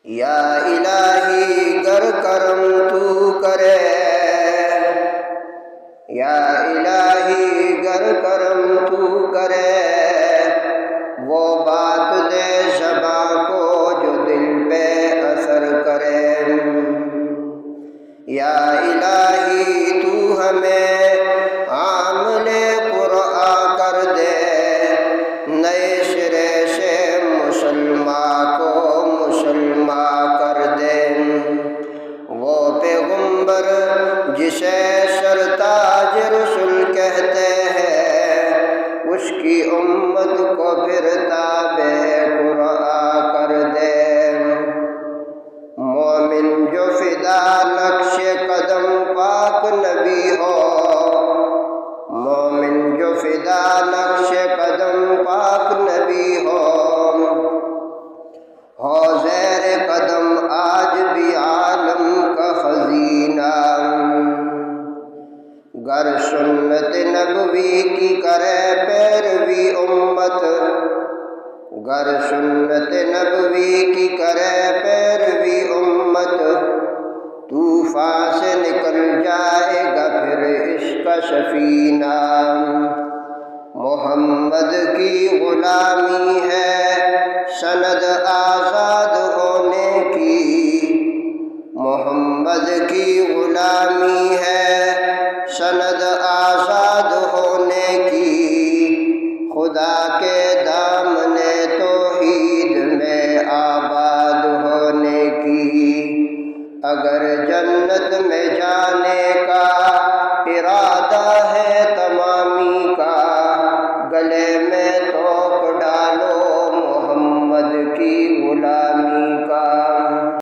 یا الہی گر کرم تو کرے، یا الہی گر کرم تو کرے، وہ بات دے زباں کو جو دل پہ اثر کرے۔ یا الہی تو ہمیں عامل قرآن کر دے، نئے سرے سے مسلمان کو مسلمان کر دے۔ وہ پیغمبر جسے سرتاج رسول کہتے ہیں، اس کی امت کو پھر تابع قرآن کر دے۔ مومن جو فدا نقش قدم پاک نبی ہو، مومن جو فدا نقش قدم پاک نبی ہو زیر قدم آج بھی عالم کا خزینہ۔ گر سنت نبوی کی کرے پیروی امت، گر سنت نبوی کی کرے پیروی امت، طوفان سے نکل جائے گا پھر اس کا سفینہ۔ محمد کی غلامی ہے سند آزاد ہونے کی، محمد کی غلامی ہے